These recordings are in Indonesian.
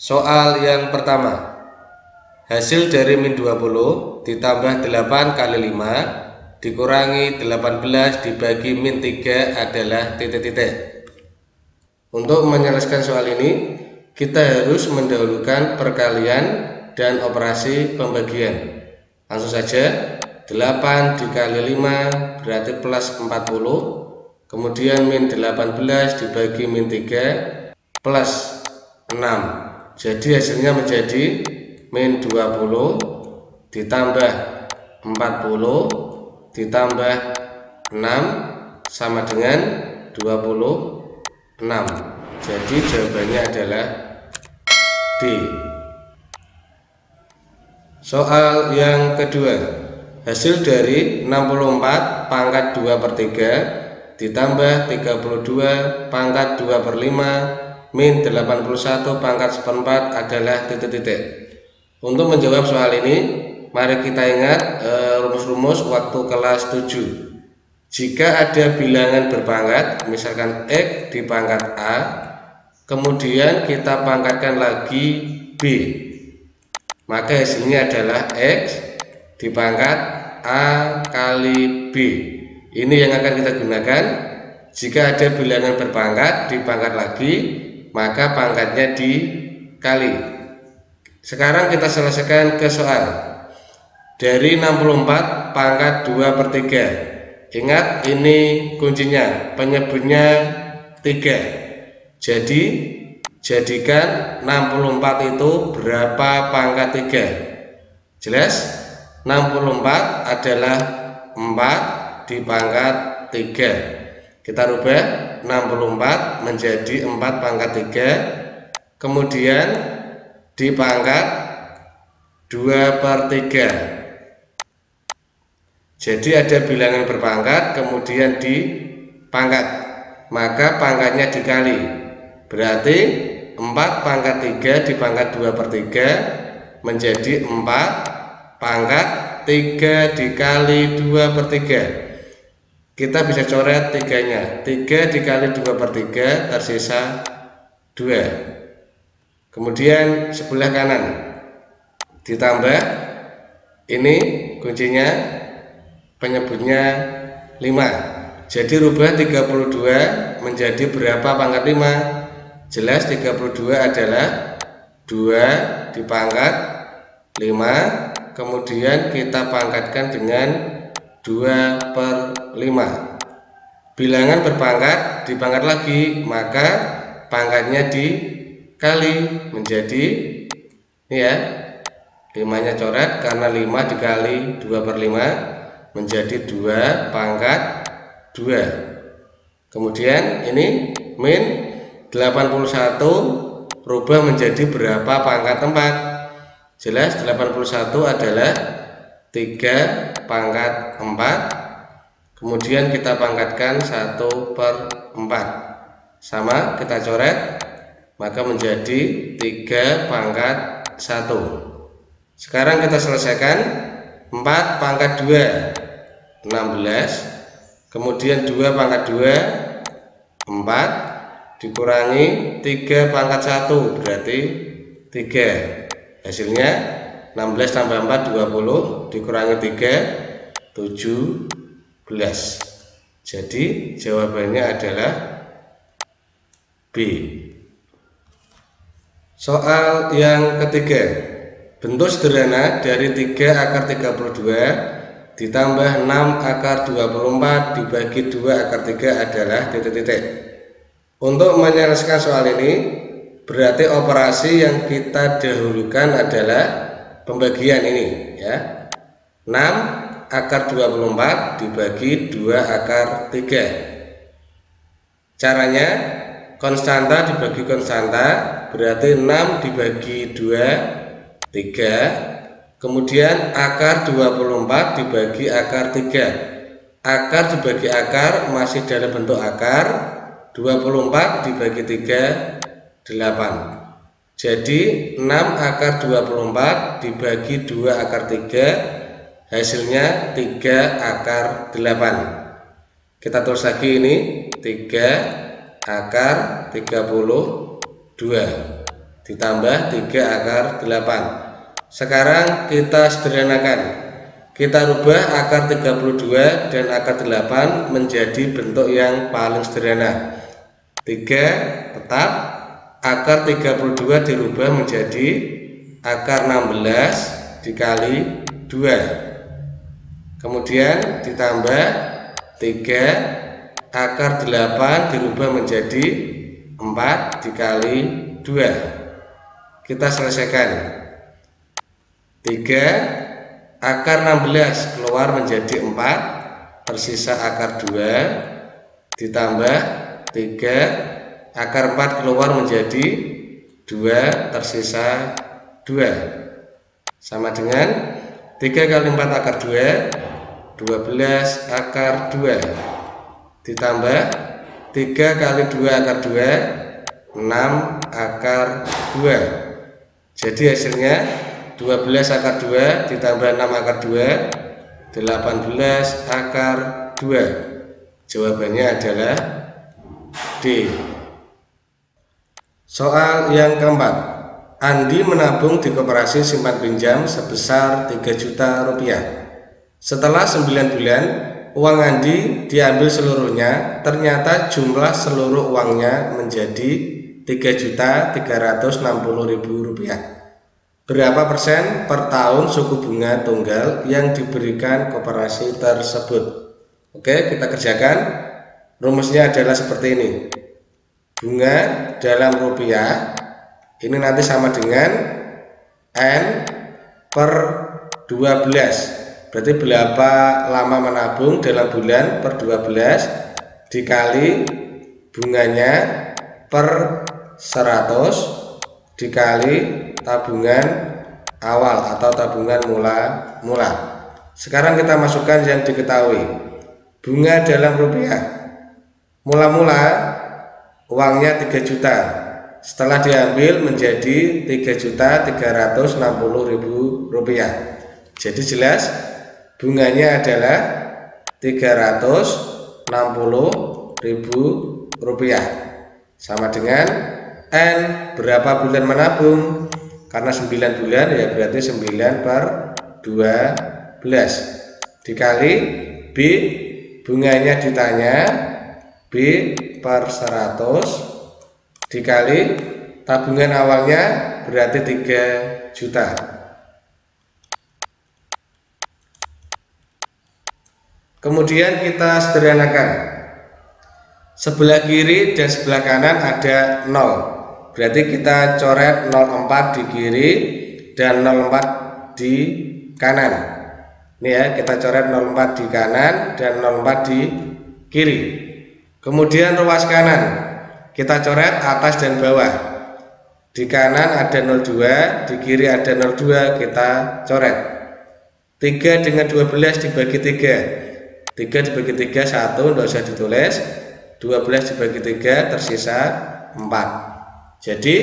Soal yang pertama, hasil dari min 20 ditambah 8 kali 5 dikurangi 18 dibagi min 3 adalah titik-titik. Untuk menyelesaikan soal ini, kita harus mendahulukan perkalian dan operasi pembagian. Langsung saja, 8 dikali 5 berarti plus 40, kemudian min 18 dibagi min 3 plus 6. Jadi hasilnya menjadi min 20 ditambah 40 ditambah 6 sama dengan 26. Jadi jawabannya adalah D. Soal yang kedua, hasil dari 64 pangkat 2/3 ditambah 32 pangkat 2/5 min 81 pangkat 1/4 adalah titik-titik. Untuk menjawab soal ini, mari kita ingat rumus-rumus waktu kelas 7. Jika ada bilangan berpangkat, misalkan X di pangkat A, kemudian kita pangkatkan lagi B, maka hasilnya adalah X di pangkat A kali B. Ini yang akan kita gunakan. Jika ada bilangan berpangkat dipangkat lagi, maka pangkatnya dikali. Sekarang kita selesaikan ke soal. Dari 64 pangkat 2/3. Ingat, ini kuncinya, penyebutnya 3. Jadi jadikan 64 itu berapa pangkat 3? Jelas? 64 adalah 4 di pangkat 3. Kita rubah 64 menjadi 4 pangkat 3, kemudian dipangkat 2/3. Jadi ada bilangan berpangkat kemudian dipangkat, maka pangkatnya dikali. Berarti 4 pangkat 3 dipangkat 2/3 menjadi 4 pangkat 3 dikali 2/3. Kita bisa coret 3-nya. 3 dikali 2/3 tersisa 2. Kemudian sebelah kanan ditambah, ini kuncinya, penyebutnya 5. Jadi rubah 32 menjadi berapa pangkat 5? Jelas 32 adalah 2 dipangkat 5, kemudian kita pangkatkan dengan 2/5. Bilangan berpangkat dipangkat lagi, maka pangkatnya dikali menjadi ini ya, 5-nya coret karena 5 dikali 2/5 menjadi 2 pangkat 2. Kemudian ini min 81 rubah menjadi berapa pangkat 4? Jelas 81 adalah 3 pangkat 4, kemudian kita pangkatkan 1/4, sama kita coret, maka menjadi 3 pangkat 1. Sekarang kita selesaikan. 4 pangkat 2 16, kemudian 2 pangkat 2 4 dikurangi 3 pangkat 1 berarti 3. Hasilnya 16 tambah 4 20 dikurangi 3 17. Jadi jawabannya adalah B. Soal yang ketiga, bentuk sederhana dari 3 akar 32 ditambah 6 akar 24 dibagi 2 akar 3 adalah titik-titik. Untuk menyelesaikan soal ini, berarti operasi yang kita dahulukan adalah pembagian ini ya. 6 akar 24 dibagi 2 akar 3. Caranya konstanta dibagi konstanta, berarti 6 dibagi 2 3, kemudian akar 24 dibagi akar 3. Akar dibagi akar masih dalam bentuk akar, 24 dibagi 3 8. Jadi 6 akar 24 dibagi 2 akar 3, hasilnya 3 akar 8. Kita tulis lagi ini 3 akar 32. ditambah 3 akar 8. Sekarang kita sederhanakan. Kita rubah akar 32 dan akar 8 menjadi bentuk yang paling sederhana. 3 tetap, akar 32 dirubah menjadi akar 16 dikali 2. Kemudian ditambah 3, akar 8 dirubah menjadi 4 dikali 2. Kita selesaikan. 3 akar 16 keluar menjadi 4, tersisa akar 2, ditambah 3, akar 4 keluar menjadi 2, tersisa 2. Sama dengan 3 kali 4 akar 2, 12 akar 2, ditambah 3 kali 2 akar 2, 6 akar 2. Jadi hasilnya 12 akar 2 ditambah 6 akar 2, 18 akar 2. Jawabannya adalah D. Soal yang keempat. Andi menabung di koperasi simpan pinjam sebesar 3 juta rupiah. Setelah 9 bulan, uang Andi diambil seluruhnya. Ternyata jumlah seluruh uangnya menjadi 3.360.000 rupiah. Berapa persen per tahun suku bunga tunggal yang diberikan koperasi tersebut? Oke, kita kerjakan. Rumusnya adalah seperti ini. Bunga dalam rupiah ini nanti sama dengan N per 12. Berarti berapa lama menabung dalam bulan per 12 dikali bunganya per 100 dikali tabungan awal atau tabungan mula. Sekarang kita masukkan yang diketahui. Bunga dalam rupiah. Mula-mula uangnya 3 juta. Setelah diambil menjadi 3.360.000 rupiah. Jadi jelas bunganya adalah 360.000 rupiah. Sama dengan N berapa bulan menabung? Karena 9 bulan ya berarti 9 per 12 dikali B, bunganya ditanya, B per 100 dikali tabungan awalnya berarti 3 juta. Kemudian kita sederhanakan. Sebelah kiri dan sebelah kanan ada 0. Berarti kita coret 04 di kiri dan 04 di kanan. Ini ya, kita coret 04 di kanan dan 04 di kiri. Kemudian ruas kanan kita coret atas dan bawah. Di kanan ada 02, di kiri ada 02, kita coret. 3 dengan 12 dibagi 3. 3 dibagi 3 1, tidak usah ditulis. 12 dibagi 3 tersisa 4. Jadi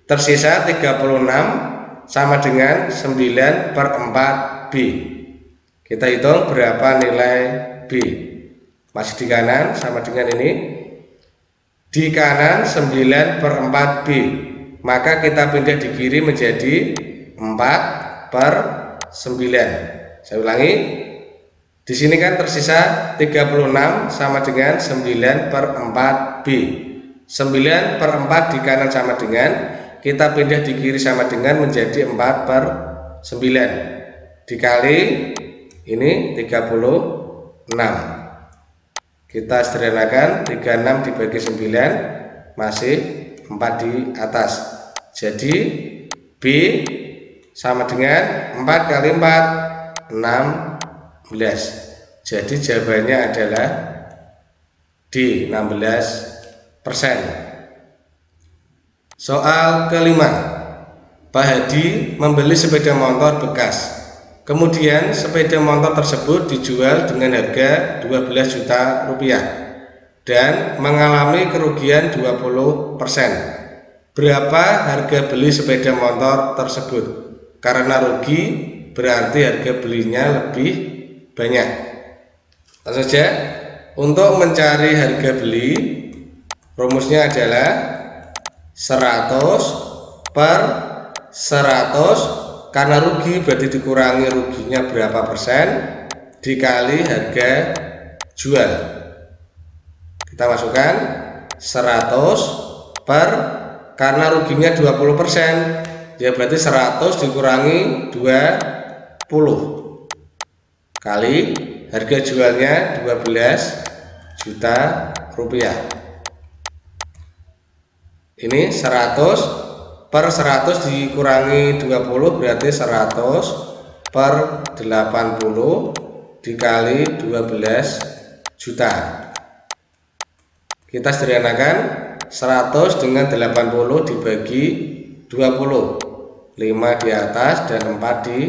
tersisa 36 sama dengan 9 per 4B. Kita hitung berapa nilai B. Masih di kanan sama dengan ini. Di kanan 9 per 4B. Maka kita pindah di kiri menjadi 4 per 9. Saya ulangi. Di sini kan tersisa 36 sama dengan 9 per 4B. 9 per 4 di kanan sama dengan, kita pindah di kiri sama dengan menjadi 4 per 9 dikali ini 36. Kita sederhanakan, 36 dibagi 9 masih 4 di atas. Jadi B sama dengan 4 kali 4 16. Jadi jawabannya adalah D, 16%. Soal kelima. Pak Hadi membeli sepeda motor bekas. Kemudian sepeda motor tersebut dijual dengan harga 12 juta rupiah dan mengalami kerugian 20%. Berapa harga beli sepeda motor tersebut? Karena rugi berarti harga belinya lebih banyak. Langsung saja, untuk mencari harga beli rumusnya adalah 100 per 100, karena rugi berarti dikurangi ruginya berapa persen dikali harga jual. Kita masukkan 100 per, karena ruginya 20%, ya berarti 100 dikurangi 20 kali harga jualnya 12 juta rupiah. Ini 100 per 100 dikurangi 20 berarti 100 per 80 dikali 12 juta. Kita sederhanakan 100 dengan 80 dibagi 20, 5 di atas dan 4 di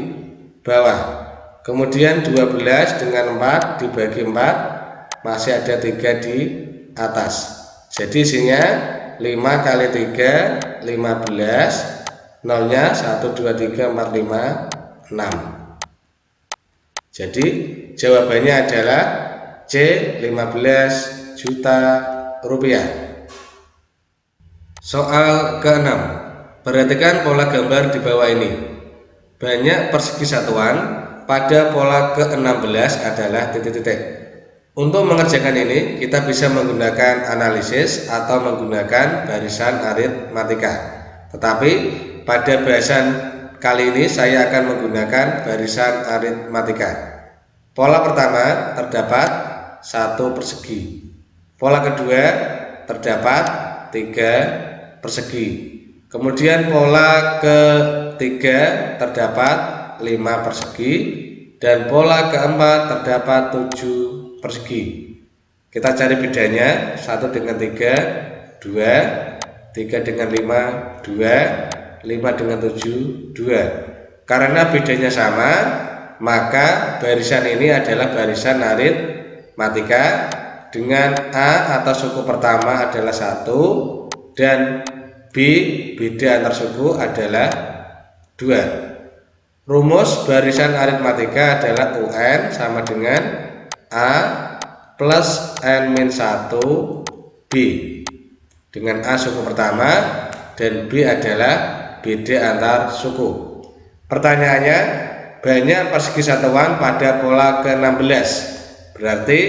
bawah. Kemudian 12 dengan 4 dibagi 4, masih ada 3 di atas. Jadi isinya 5 kali 3 15, nolnya 1 2 3 4 5 6. Jadi jawabannya adalah C, 15 juta rupiah. Soal ke-6, perhatikan pola gambar di bawah ini. Banyak persegi satuan pada pola ke-16 adalah titik-titik. Untuk mengerjakan ini kita bisa menggunakan analisis atau menggunakan barisan aritmatika. Tetapi pada bahasan kali ini saya akan menggunakan barisan aritmatika. Pola pertama terdapat 1 persegi. Pola kedua terdapat 3 persegi. Kemudian pola ketiga terdapat 5 persegi dan pola keempat terdapat 7 persegi. Kita cari bedanya. 1 dengan 3 2, 3 dengan 5 2, 5 dengan 7 2. Karena bedanya sama, maka barisan ini adalah barisan aritmatika dengan A atau suku pertama adalah 1 dan B beda antar suku adalah 2. Rumus barisan aritmatika adalah UN sama dengan A plus N-1 B, dengan A suku pertama dan B adalah beda antar suku. Pertanyaannya, banyak persegi satuan pada pola ke-16, berarti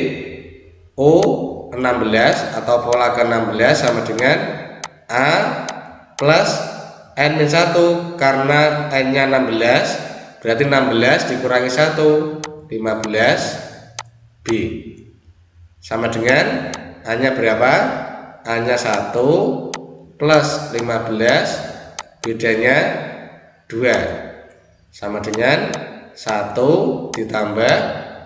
O16 atau pola ke-16 sama dengan A plus N-1, karena N-nya 16 berarti 16 dikurangi 1 15 B sama dengan A-nya berapa? A-nya 1 plus 15 bedanya 2 sama dengan 1 ditambah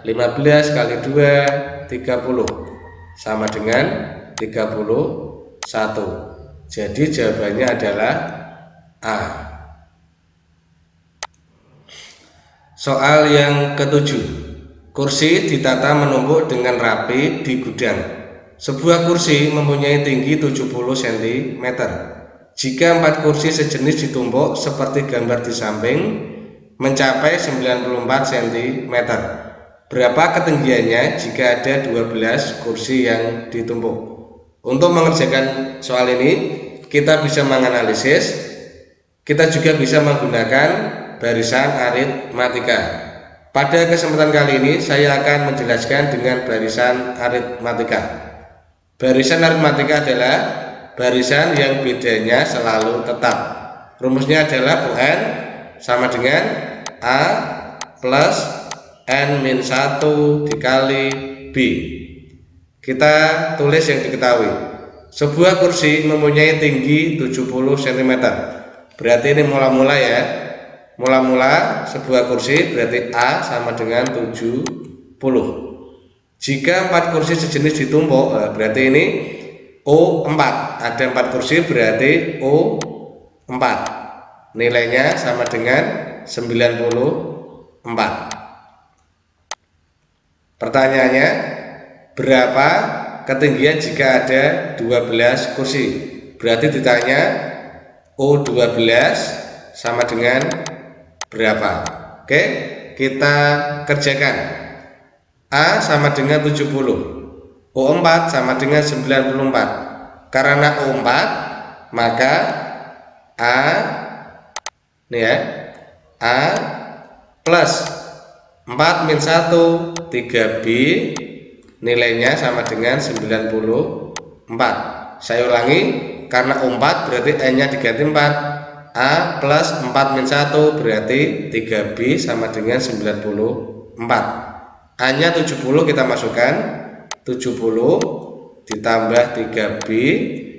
15 kali 2 30 sama dengan 31. Jadi jawabannya adalah A. Soal yang ke-7, kursi ditata menumpuk dengan rapi di gudang. Sebuah kursi mempunyai tinggi 70 cm. Jika 4 kursi sejenis ditumpuk seperti gambar di samping mencapai 94 cm, berapa ketinggiannya jika ada 12 kursi yang ditumpuk? Untuk mengerjakan soal ini kita bisa menganalisis, kita juga bisa menggunakan barisan aritmatika. Pada kesempatan kali ini saya akan menjelaskan dengan barisan aritmatika. Barisan aritmatika adalah barisan yang bedanya selalu tetap. Rumusnya adalah UN sama dengan A plus N-1 dikali B. Kita tulis yang diketahui. Sebuah kursi mempunyai tinggi 70 cm. Berarti ini mula-mula ya. Mula-mula sebuah kursi berarti A sama dengan 70. Jika 4 kursi sejenis ditumpuk, berarti ini O4. Ada 4 kursi berarti O4. Nilainya sama dengan 94. Pertanyaannya, berapa ketinggian jika ada 12 kursi? Berarti ditanya O12 sama dengan berapa? Oke, kita kerjakan. A sama dengan 70, O4 sama dengan 94. Karena O4, maka A Nih ya, A plus 4 min 1 3B nilainya sama dengan 94. Saya ulangi, karena 4 berarti N-nya diganti 4. A plus 4 min 1 berarti 3B sama dengan 94. A-nya 70 kita masukkan, 70 ditambah 3B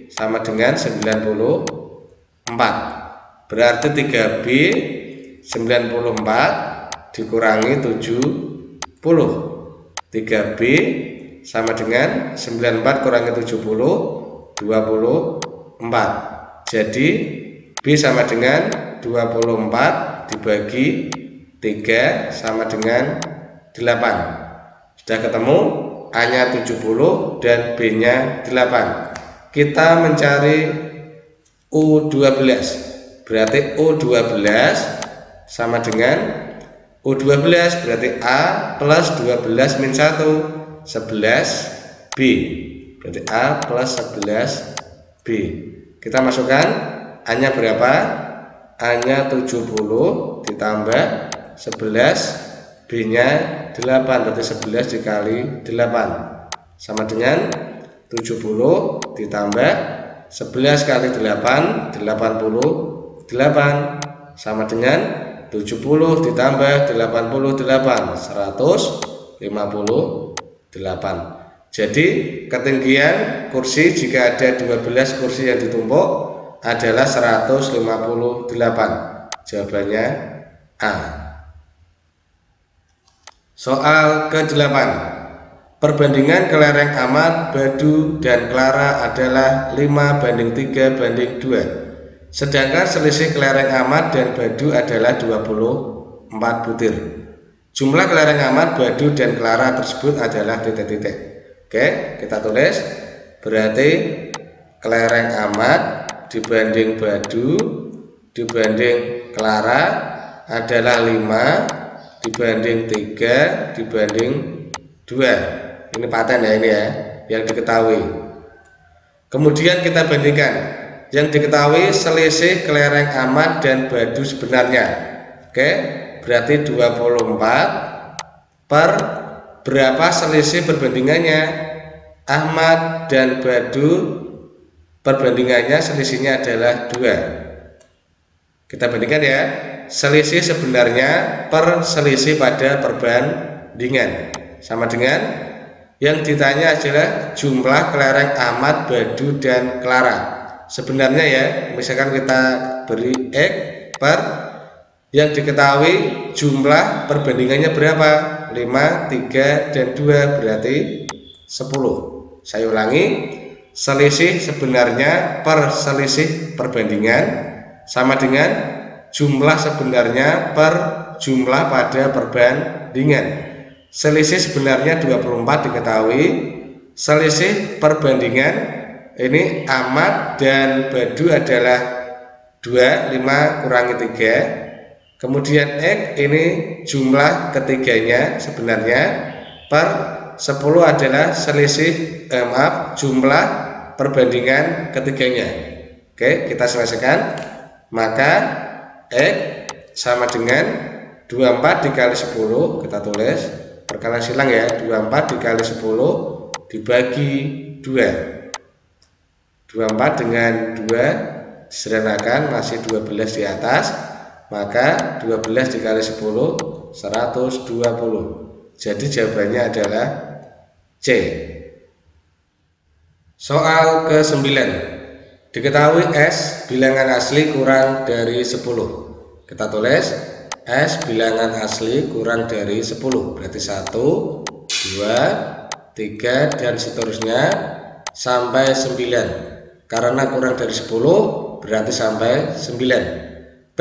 sama dengan 94. Berarti 3B 94 dikurangi 70. 3B sama dengan 94 kurangi 70, 24. Jadi B sama dengan 24 dibagi 3 sama dengan 8. Sudah ketemu, A-nya 70 dan B-nya 8. Kita mencari U12. Berarti U12 sama dengan U12 berarti A plus 12 min 1 11B. Berarti A plus 11B. Kita masukkan A-nya berapa? A-nya 70 ditambah 11, B-nya 8, berarti 11 dikali 8 sama dengan 70 ditambah 11 kali 8, 88 sama dengan 70 ditambah 88, 158. Jadi ketinggian kursi jika ada 12 kursi yang ditumpuk adalah 158. Jawabannya A. Soal ke-8. Perbandingan kelereng Ahmad, Badu, dan Clara adalah 5:3:2. Sedangkan selisih kelereng Ahmad dan Badu adalah 24 butir. Jumlah kelereng Ahmad, Badu, dan Clara tersebut adalah titik-titik. Oke, kita tulis. Berarti kelereng Ahmad dibanding Badu dibanding Clara adalah 5 dibanding 3 dibanding 2. Ini paten ya, ini ya yang diketahui. Kemudian kita bandingkan yang diketahui selisih kelereng Ahmad dan Badu sebenarnya. Oke, berarti 24 per berapa selisih perbandingannya? Ahmad dan Badu perbandingannya selisihnya adalah 2. Kita bandingkan ya, selisih sebenarnya per selisih pada perbandingan sama dengan yang ditanya adalah jumlah kelereng Ahmad, Badu, dan Clara. Sebenarnya ya, misalkan kita beri X per yang diketahui jumlah perbandingannya berapa? 5, 3, dan 2 berarti 10. Saya ulangi, selisih sebenarnya per selisih perbandingan sama dengan jumlah sebenarnya per jumlah pada perbandingan. Selisih sebenarnya 24 diketahui, selisih perbandingan ini Ahmad dan Badu adalah 2, 5 kurangi 3. Kemudian X ini jumlah ketiganya sebenarnya per 10 adalah selisih jumlah perbandingan ketiganya. Oke, kita selesaikan. Maka X sama dengan 24 dikali 10, kita tulis perkalian silang ya, 24 dikali 10 dibagi 2. 24 dengan 2 disederhanakan masih 12 di atas, maka 12 dikali 10 120. Jadi jawabannya adalah C. Soal ke-9. Diketahui S bilangan asli kurang dari 10. Kita tulis S bilangan asli kurang dari 10. Berarti 1, 2, 3 dan seterusnya sampai 9. Karena kurang dari 10 berarti sampai 9. P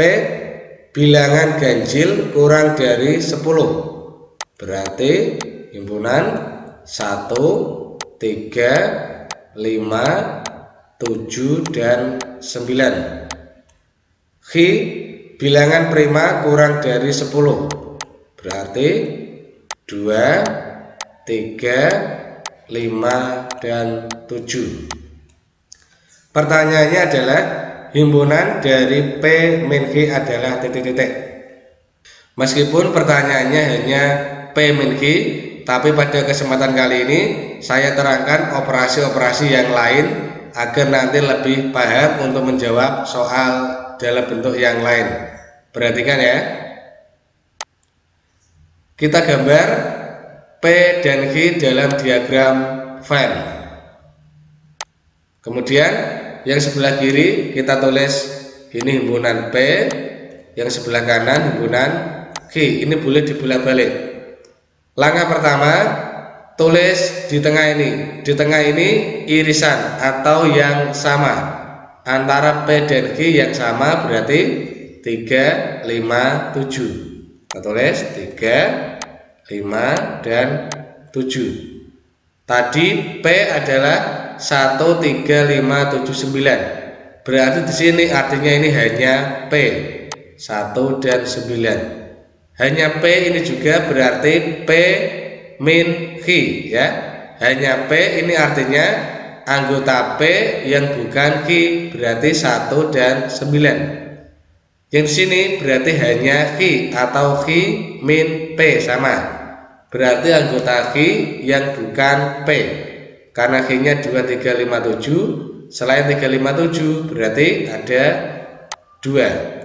bilangan ganjil kurang dari 10. Berarti himpunan 1, 3, 5, 7, dan 9. H bilangan prima kurang dari 10. Berarti 2, 3, 5, dan 7. Pertanyaannya adalah himpunan dari P min Q adalah titik-titik. Meskipun pertanyaannya hanya P min Q, tapi pada kesempatan kali ini saya terangkan operasi-operasi yang lain agar nanti lebih paham untuk menjawab soal dalam bentuk yang lain. Perhatikan ya. Kita gambar P dan Q dalam diagram Venn. Kemudian yang sebelah kiri kita tulis ini himpunan P, yang sebelah kanan himpunan Q. Ini boleh dibolak-balik. Langkah pertama, tulis di tengah ini. Di tengah ini irisan atau yang sama antara P dan Q, yang sama berarti 3, 5, 7. Kita tulis 3, 5, dan 7. Tadi P adalah 1, 3, 5, 7, 9. Berarti di sini artinya ini hanya P 1 dan 9. Hanya P ini juga berarti P min Q ya. Hanya P ini artinya anggota P yang bukan Q, berarti 1 dan 9. Yang sini berarti hanya Q atau Q min P sama. Berarti anggota Q yang bukan P. Karena Q nya 2, 3, 5, 7. Selain 3, 5, 7 berarti ada 2.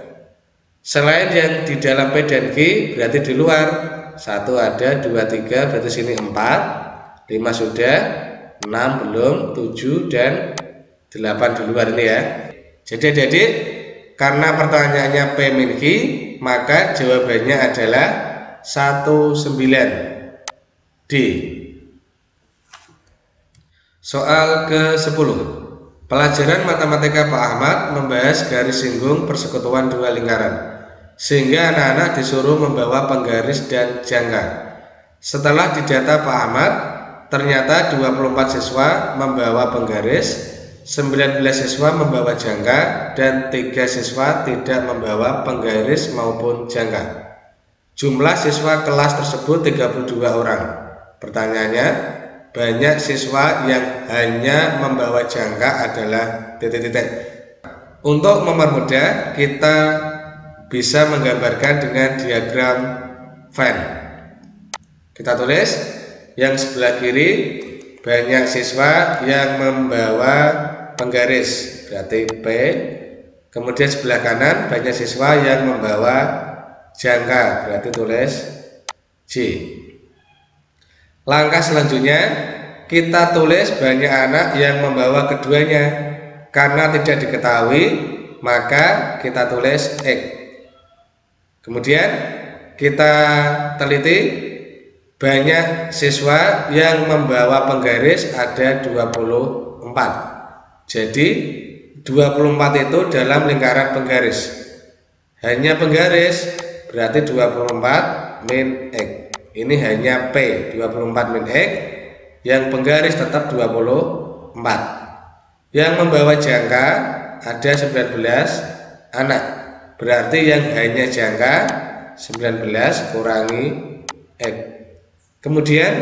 Selain yang di dalam P dan Q berarti di luar. 1 ada, 2, 3 berarti sini 4, 5 sudah, 6 belum, 7 dan 8 di luar ini ya. Jadi adik-adik, karena pertanyaannya P min Q, maka jawabannya adalah 19 D. Soal ke-10. Pelajaran matematika Pak Ahmad membahas garis singgung persekutuan dua lingkaran, sehingga anak-anak disuruh membawa penggaris dan jangka. Setelah didata Pak Ahmad, ternyata 24 siswa membawa penggaris, 19 siswa membawa jangka, dan 3 siswa tidak membawa penggaris maupun jangka. Jumlah siswa kelas tersebut 32 orang. Pertanyaannya, banyak siswa yang hanya membawa jangka adalah titik-titik. Untuk mempermudah, kita bisa menggambarkan dengan diagram Venn. Kita tulis yang sebelah kiri banyak siswa yang membawa penggaris, berarti P. Kemudian sebelah kanan banyak siswa yang membawa jangka, berarti tulis J. Langkah selanjutnya kita tulis banyak anak yang membawa keduanya. Karena tidak diketahui maka kita tulis X. Kemudian kita teliti banyak siswa yang membawa penggaris ada 24. Jadi 24 itu dalam lingkaran penggaris. Hanya penggaris berarti 24 min X. Ini hanya P 24 min X, yang penggaris tetap 24. Yang membawa jangka ada 19 anak, berarti yang hanya jangka 19 kurangi X. Kemudian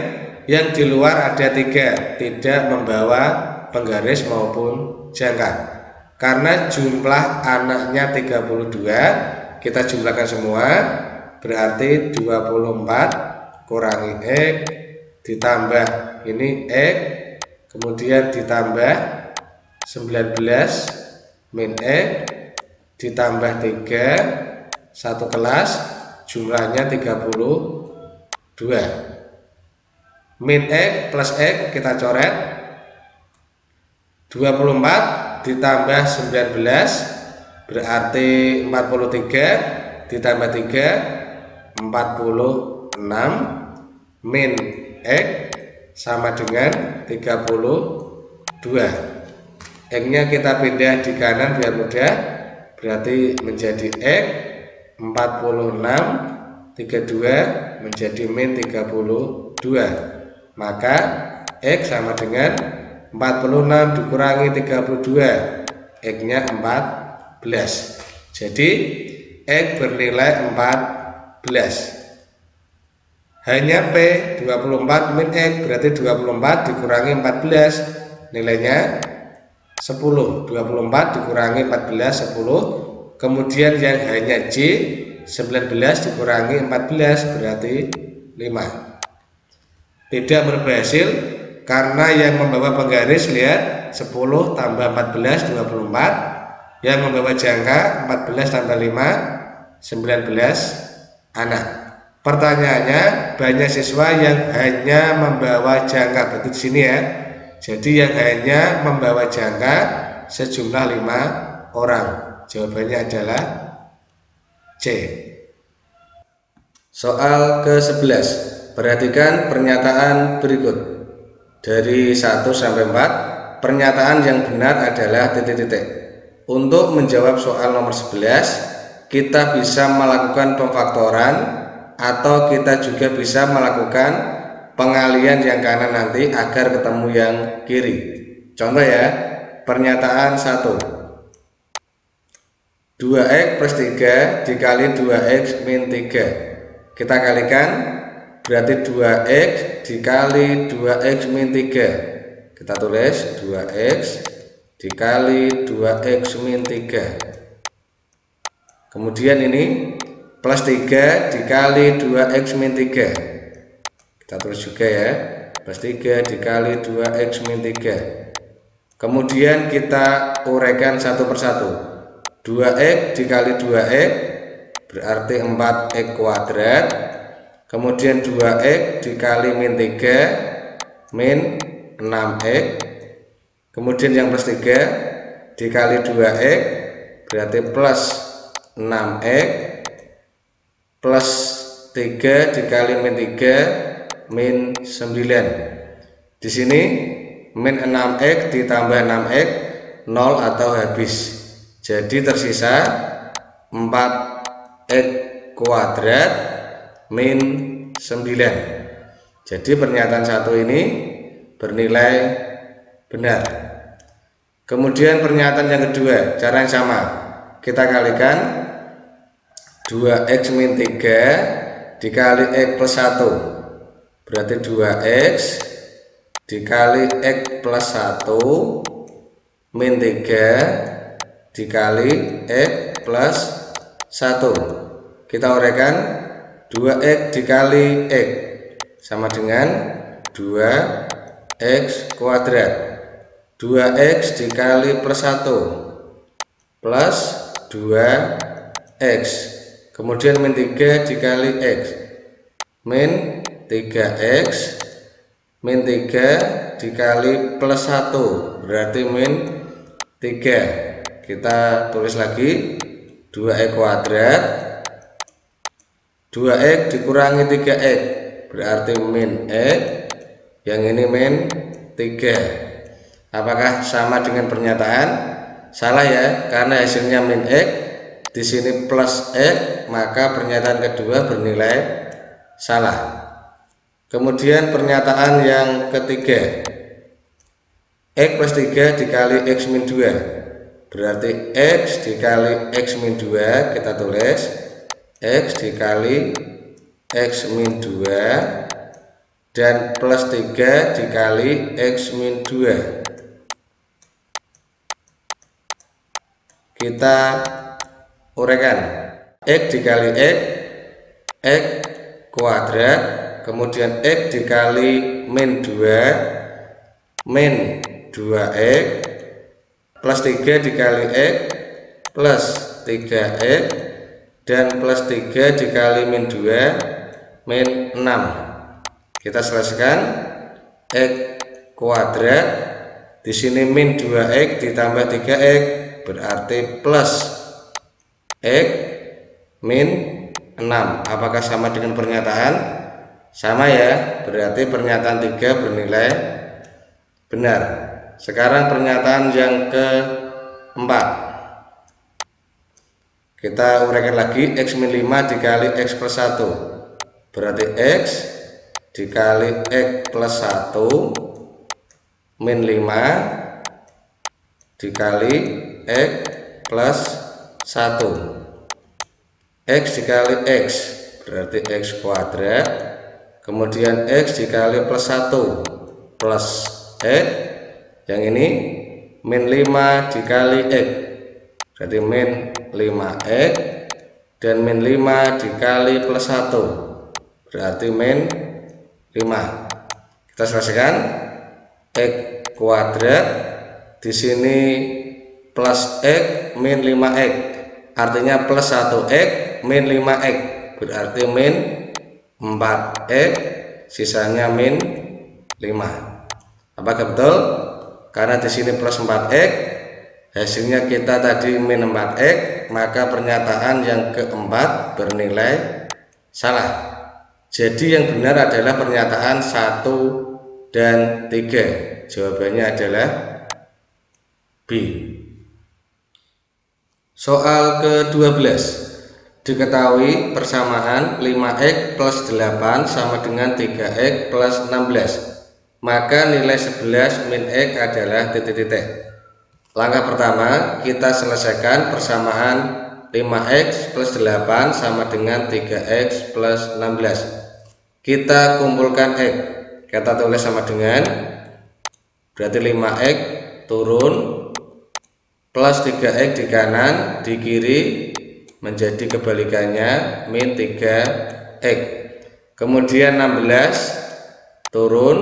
yang di luar ada 3 tidak membawa penggaris maupun jangka. Karena jumlah anaknya 32, kita jumlahkan semua, berarti 24 kurangi X ditambah ini X, kemudian ditambah 19 min X ditambah 3, satu kelas jumlahnya 32. Min X plus X kita coret, 24 ditambah 19 berarti 43 ditambah 3 46 min X sama dengan 32. X nya kita pindah di kanan biar mudah, berarti menjadi X 46 32 menjadi min 32. Maka X sama dengan 46 dikurangi 32, X nya 14. Jadi X bernilai 14. Hanya P 24 min X berarti 24 dikurangi 14, nilainya 10. 24 dikurangi 14 10. Kemudian yang hanya J 19 dikurangi 14 berarti 5. Tidak berhasil karena yang membawa penggaris lihat 10 tambah 14 24, yang membawa jangka 14 tambah 5 19 anak. Pertanyaannya, banyak siswa yang hanya membawa jangka, berarti di sini ya. Jadi yang hanya membawa jangka sejumlah 5 orang. Jawabannya adalah C. Soal ke-11. Perhatikan pernyataan berikut. Dari 1 sampai 4, pernyataan yang benar adalah titik-titik. Untuk menjawab soal nomor 11, kita bisa melakukan pemfaktoran atau kita juga bisa melakukan pengalian yang kanan nanti agar ketemu yang kiri. Contoh ya, pernyataan 1. 2x plus 3 dikali 2x min 3. Kita kalikan, berarti 2x dikali 2x min 3. Kita tulis 2x dikali 2x min 3. Kemudian ini plus 3 dikali 2x min 3. Kita tulis juga ya, plus 3 dikali 2x min 3. Kemudian kita uraikan satu persatu. 2x dikali 2x berarti 4x kuadrat. Kemudian 2x dikali min 3 min 6x. Kemudian yang plus 3 dikali 2x berarti plus 6x, plus 3 dikali min 3 min 9. Di sini min 6x ditambah 6x 0 atau habis. Jadi tersisa 4x kuadrat min 9. Jadi pernyataan 1 ini bernilai benar. Kemudian pernyataan yang kedua, cara yang sama. Kita kalikan 2x min 3 dikali x plus 1. Berarti 2x dikali x plus 1 min 3 dikali x plus 1. Kita uraikan 2x dikali x sama dengan 2x kuadrat. 2x dikali plus 1 plus 2x. Kemudian min 3 dikali x min 3x min 3 dikali plus 1 berarti min 3. Kita tulis lagi 2x kuadrat, 2x dikurangi 3x berarti min x, yang ini min 3. Apakah sama dengan pernyataan? Salah ya, karena hasilnya min x, di sini plus x, maka pernyataan kedua bernilai salah. Kemudian pernyataan yang ketiga, x plus 3 dikali x min 2 berarti x dikali x min 2. Kita tulis x dikali x min 2 dan plus 3 dikali x min 2. Kita uraikan x dikali x kuadrat, kemudian x dikali min 2 min 2x plus 3 dikali x plus 3x dan plus 3 dikali min 2 min 6. Kita selesaikan x kuadrat, di sini min 2x ditambah 3x berarti plus x min 6. Apakah sama dengan pernyataan? Sama ya, berarti pernyataan 3 bernilai benar. Sekarang pernyataan yang keempat. Kita uraikan lagi x min 5 dikali x plus 1 berarti x dikali x plus 1 min 5 dikali x plus 1. X dikali x berarti x kuadrat, kemudian x dikali plus 1 plus x, yang ini min 5 dikali X, berarti min 5X, dan min 5 dikali plus 1 berarti min 5. Kita selesaikan. X kuadrat di sini plus X min 5X, artinya plus 1X min 5X berarti min 4X, sisanya min 5. Apakah betul? Karena di sini plus 4X, hasilnya kita tadi min 4X, maka pernyataan yang keempat bernilai salah. Jadi yang benar adalah pernyataan 1 dan 3. Jawabannya adalah B. Soal ke-12. Diketahui persamaan 5X plus 8 sama dengan 3X plus 16. Maka nilai 11 min X adalah titik-titik. Langkah pertama, kita selesaikan persamaan 5X plus 8 sama dengan 3X plus 16. Kita kumpulkan X. Kita tulis sama dengan, berarti 5X turun plus 3X di kanan, di kiri menjadi kebalikannya min 3X. Kemudian 16 turun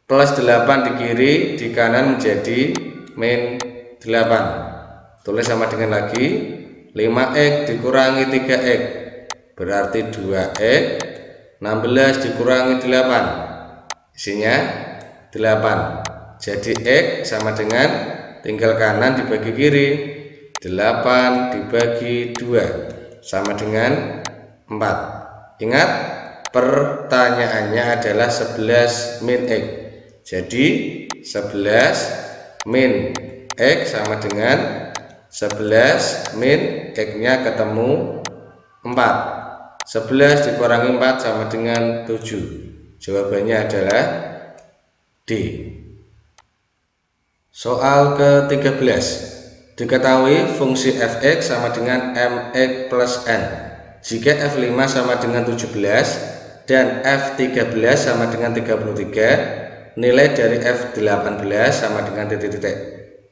plus 8 di kiri, di kanan menjadi min 8. Tulis sama dengan lagi, 5X dikurangi 3X berarti 2X, 16 dikurangi 8 isinya 8. Jadi X sama dengan, tinggal kanan dibagi kiri, 8 dibagi 2 sama dengan 4. Ingat, pertanyaannya adalah 11 min X. Jadi 11 min X sama dengan 11 min X-nya ketemu 4. 11 dikurangi 4 sama dengan 7. Jawabannya adalah D. Soal ke-13. Diketahui fungsi fx sama dengan mx plus n. Jika f5 sama dengan 17 dan f13 sama dengan 33, nilai dari f18 sama dengan titik-titik.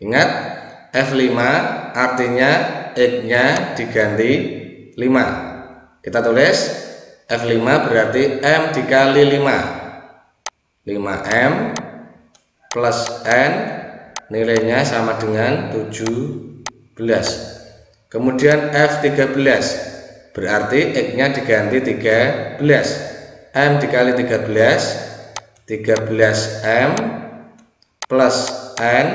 Ingat, f5 artinya x-nya diganti 5. Kita tulis f5 berarti m dikali 5. 5m plus n nilainya sama dengan 17. Kemudian f13 berarti x-nya diganti 13. M dikali 13, 13m plus n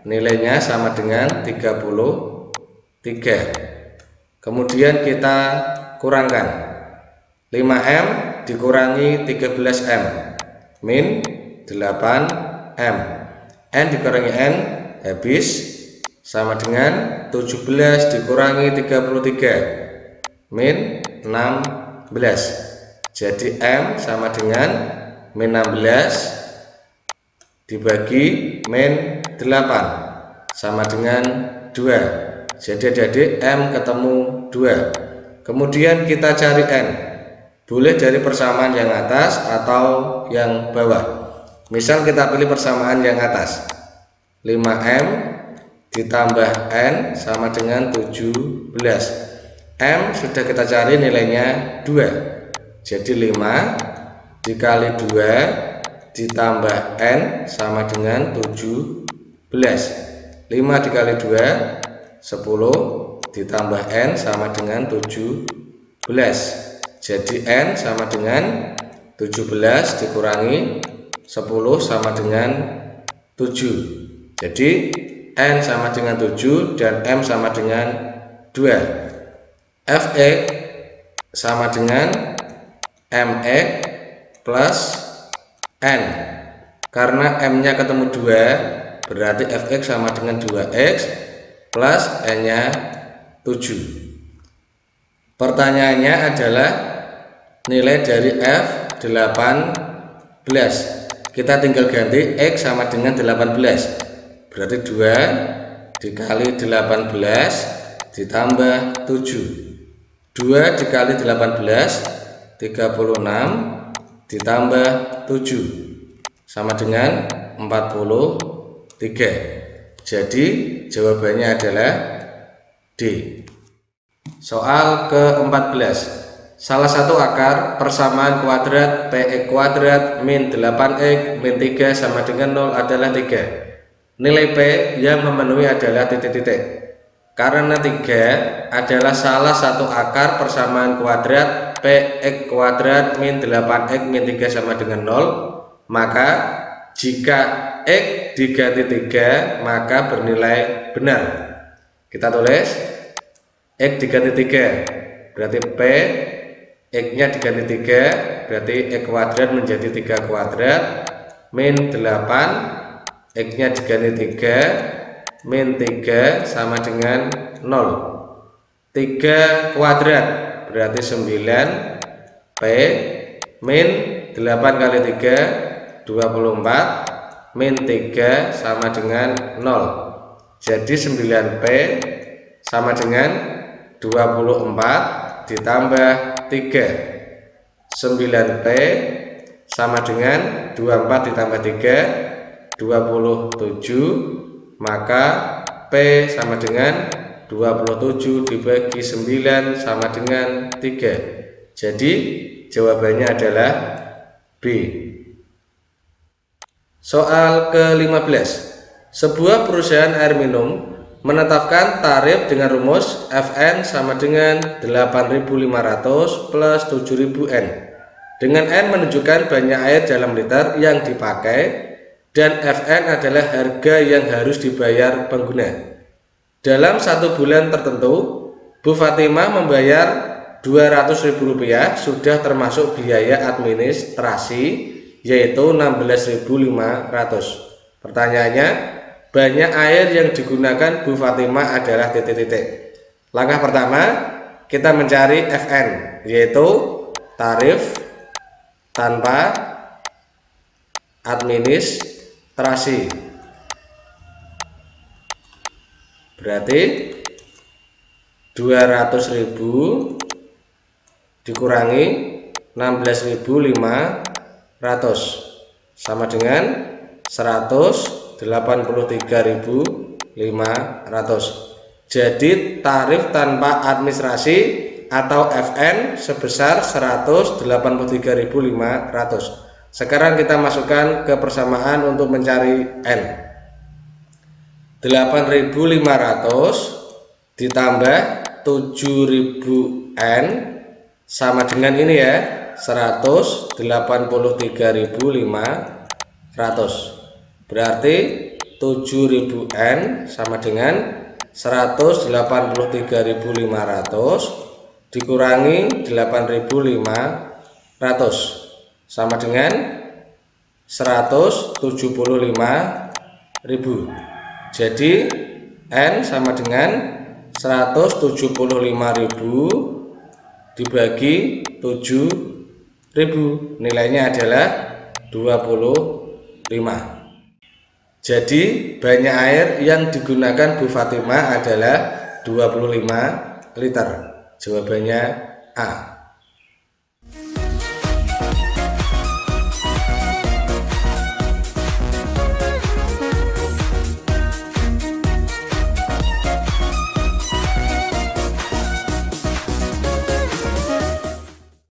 nilainya sama dengan 33. Kemudian kita kurangkan, 5m dikurangi 13m min 8m, n dikurangi n habis sama dengan 17 dikurangi 33 min 16. Jadi m sama dengan min 16 dibagi min 8 sama dengan 2. Jadi adik-adik m ketemu 2. Kemudian kita cari n. Boleh dari persamaan yang atas atau yang bawah. Misal kita pilih persamaan yang atas. 5m ditambah n sama dengan 17. M sudah kita cari nilainya 2. Jadi 5 dikali 2 ditambah n sama dengan 17. 5 dikali 2 10 ditambah n sama dengan 17. Jadi n sama dengan 17 dikurangi 10 sama dengan 7. Jadi n sama dengan 7 dan m sama dengan 2. fx sama dengan mx plus n. Karena m-nya ketemu 2, berarti fx sama dengan 2x plus n-nya 7. Pertanyaannya adalah nilai dari f18. Kita tinggal ganti x sama dengan 18. Berarti 2 dikali 18 ditambah 7. 2 dikali 18 36 ditambah 7 sama dengan 43. Jadi jawabannya adalah D. Soal ke-14. Salah satu akar persamaan kuadrat Px kuadrat min 8x min 3 sama dengan 0 adalah 3. Nilai P yang memenuhi adalah titik-titik. Karena 3 adalah salah satu akar persamaan kuadrat Px kuadrat min 8x min 3 sama dengan 0, maka jika X diganti 3 maka bernilai benar. Kita tulis X diganti 3 berarti P X nya diganti 3 berarti X kuadrat menjadi 3 kuadrat min 8 X nya diganti 3 min 3 sama dengan 0. 3 kuadrat berarti 9 P min 8 kali 3 24 min 3 sama dengan 0. Jadi 9P sama dengan 24 ditambah 3. 9P sama dengan 24 ditambah 3 27, maka P sama dengan 27 dibagi 9 sama dengan 3. Jadi jawabannya adalah B. Soal ke-15. Sebuah perusahaan air minum menetapkan tarif dengan rumus Fn sama dengan 8.500 plus 7.000 N, dengan N menunjukkan banyak air dalam liter yang dipakai dan Fn adalah harga yang harus dibayar pengguna. Dalam 1 bulan tertentu, Bu Fatimah membayar Rp200.000 sudah termasuk biaya administrasi yaitu 16.500. Pertanyaannya, banyak air yang digunakan Bu Fatimah adalah titik-titik. Langkah pertama, kita mencari Fn, yaitu tarif tanpa administrasi. Berarti 200.000 dikurangi 16.500 sama dengan 183.500. Jadi tarif tanpa administrasi atau Fn sebesar 183.500. Sekarang kita masukkan ke persamaan untuk mencari N. 8.500 ditambah 7.000 N sama dengan ini ya, 183.500. Berarti 7.000 N sama dengan 183.500 dikurangi 8.500 sama dengan 175.000. Jadi N sama dengan 175.000 dibagi 7.000, nilainya adalah 25. Jadi banyak air yang digunakan Bu Fatimah adalah 25 liter. Jawabannya A.